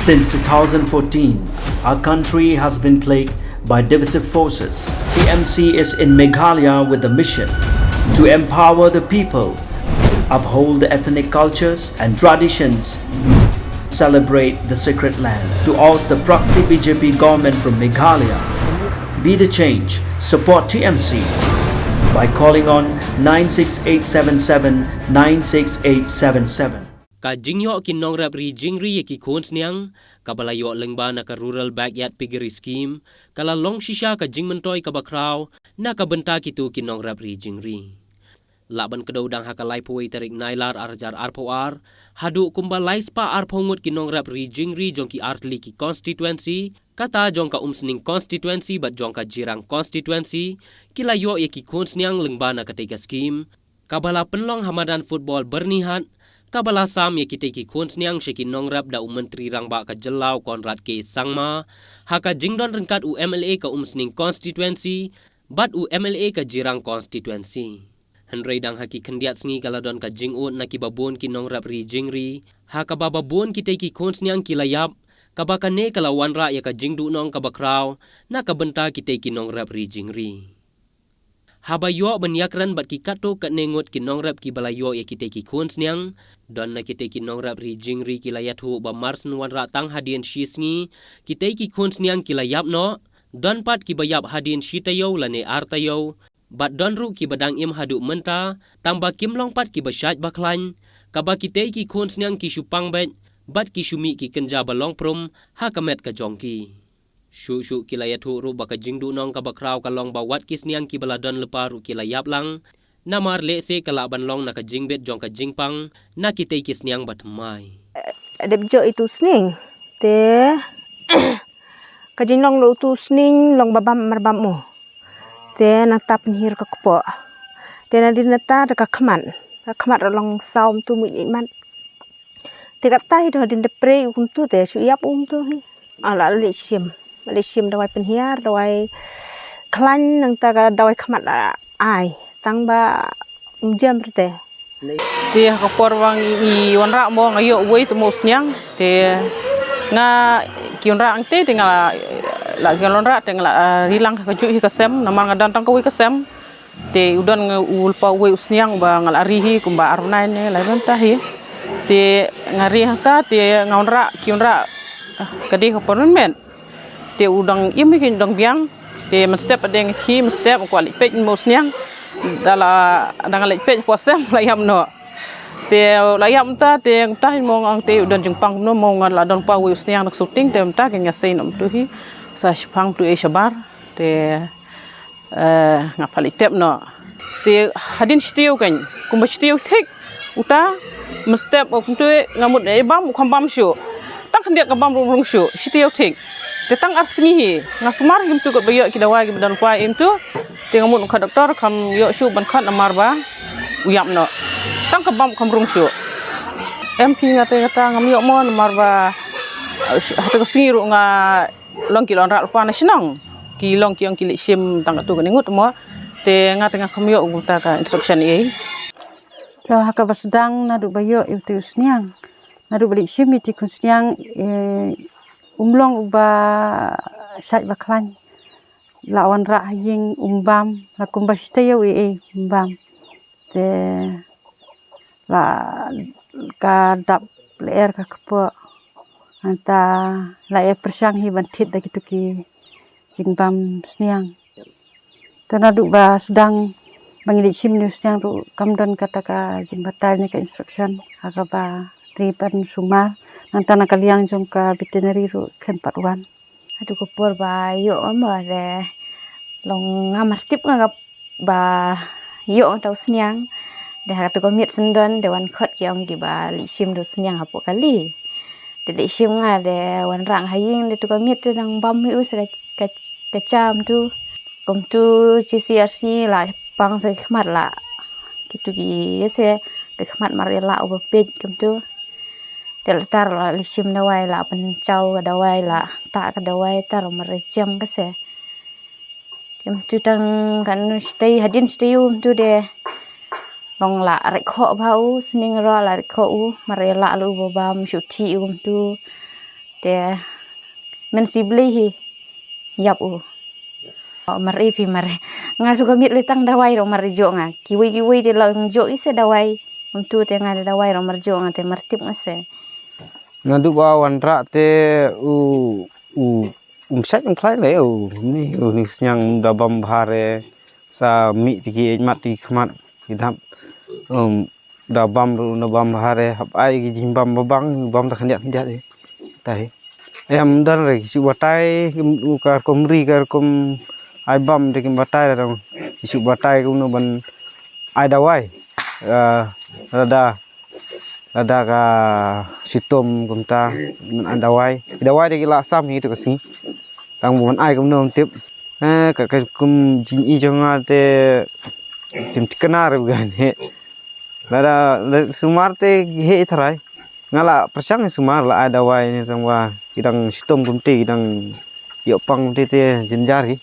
Since 2014, our country has been plagued by divisive forces. TMC is in Meghalaya with the mission to empower the people, uphold the ethnic cultures and traditions, celebrate the sacred land. To oust the proxy BJP government from Meghalaya, be the change, support TMC by calling on 96877 96877. Ka jingyo kinong rap ri jingri ki khons niang kabalayo lengba na ka rural backyard piggery scheme kala long shisha ka jingmentoy ka bakraw na kabenta kitu kinong rap ri jingri laban kedaw dang hakalai puai tarik nailar arjar arpoar hadu kumba laispa arpongut kinong rap ri jingri jongki artli ki constituency kata jongka umsning constituency bat jongka jirang constituency kilayo ki khons niang lengba na ka scheme kabala penlong hamadan football bernihat kabala sam ye kita ki khons niang shekin nongrap da menteri rangba ka jelau Konrad K Sangma haka jingdon rengkat UMLA ka umsning constituency bat UMLA ka jirang constituency Henry dang haki kendiat sngi kaladon ka jingut na ki babon ki nongrap ri jingri haka bababon kita ki khons niang kilayap kabakane kalawan ra ya ka jingdu nong ka bakraw na kabenta kita ki nongrap ri jingri Habayo benyakran bat ki kato kat nengot ki nongrap ki balayo ya kita ki khons niang don na kita ki nongrap ri jingri ki layat hu ba mars nuan ra tang hadien shisngi kita ki khons niang ki layap no don pat ki bayap hadien shitayo lane artayo bat don ru ki badang im hadu menta tamba kimlong pat ki basyat baklan kaba kita ki khons niang ki supang bet bat ki sumi ki kenja balong prom ha kamet ka jongki Shu kilayat hu ru baka jingdu nong ka bakraw kalong bawat kis niang ki baladon lepa ru kilayap lang namar le se kalaban long na ka jingbet jong ka jingpang na kitay kis niang batmai Ada bejo itu sning te ka jinglong lo tu sning long babam marbam mo te na tap hir ka kepo te na dinata ka khmat long saum tu mu iman te ka tai do din de pre tu te su yap tu hi ala le sim dawai penhiar dawai klan nang ta dawai khmat ai tang ba jam rete ti ka porwang I wanra mo ngayo wei tu mos nyang te nga kiunra angte te nga la galonra te nga rilang ka ju hi ka sem namang ngadan tang ka wei ka sem te udan nga ulpa wei usnyang ba ngalari hi kumba arnai ne la ta hi te ngari ta te ngaunra kiunra kadi ka porun men te udang imi kin dang biang te mestep adeng ki mestep kwali pej mos nyang dala dang lek pej posem layam no te layam ta te ta mong ang te udan jingpang no mong la don pa wi usnyang nak shooting te ta ke ngasai nom tu hi sa shpang tu e shabar te ngapali tep no te hadin stiu kan kumba stiu thik uta mestep ok tu ngamut e bam khambam shu tak dia ka bam rung shu stiu thik Tetang arsmi hi ngasmar him tu got bayo ki dawai ki badan kwa im tu tengok mun ka doktor kam yo shu ban khat amar ba uyam no tang ka bam kam rung shu MP ngate ngata ngam yo mon amar ba hata singi ru nga long ki lon ra pa na sinong ki long ki li sim tang tu ka ningut mo te ngate ngam yo guta ka instruction e to haka basdang na du bayo itu sniang na du bali sim iti kun sniang umlong uba sat baklan lawan ra ying umbam la kumba staya we umbam te la ka dap ler ka kepo anta la e persang hi bantit da gitu ki jingbam sniang tanadu ba sedang bangili sim news yang tu kamdon kata ka jimbatal ni ka instruction aga ba riban sumar nantana kaliang jong ka veterinary ru klen patwan adu ko por ba yo ma de long ngamartip nga ba yo tau snyang de ha tu ko mit sendon de wan khot ki ong ki ba li sim do snyang hapo kali de sim nga de wan rang haying de tu ko mit nang bam hu se ka cham tu kom tu CCRC la pang se khmat la kitu ki se ke khmat marela over page kom tu tar la lisim dawai la pencau dawai la tak dawai tar merecam kese jam tu tang kan stay hadin stay tu de long la rekho bau sning ro la rekho u marela lu bam shuti tu te de men si beli hi yap u mari pi mari nga juga mit letang dawai ro marjo nga kiwi de lang jo ise dawai tu te nga dawai ro marjo nga te martip ngase ngadu ba wanra te umsat yang klai le ni nyang dabam bahare sa mi tiki mat ti khmat hidap dabam bahare hap ai gi jimbam babang bam ta khandiat de tai em dan re su batai ka komri ka kom ai bam de kim batai ra su batai ku no ban ai dawai ada ka sitom kumta an dawai de la sam hi to kasi tang bon ai kum nom tip ka kum jing i jonga te tim tikana ru gan he la sumar te he tharai ngala persang sumar la ai dawai ni tangwa kidang sitom kumti kidang yo pang te jenjari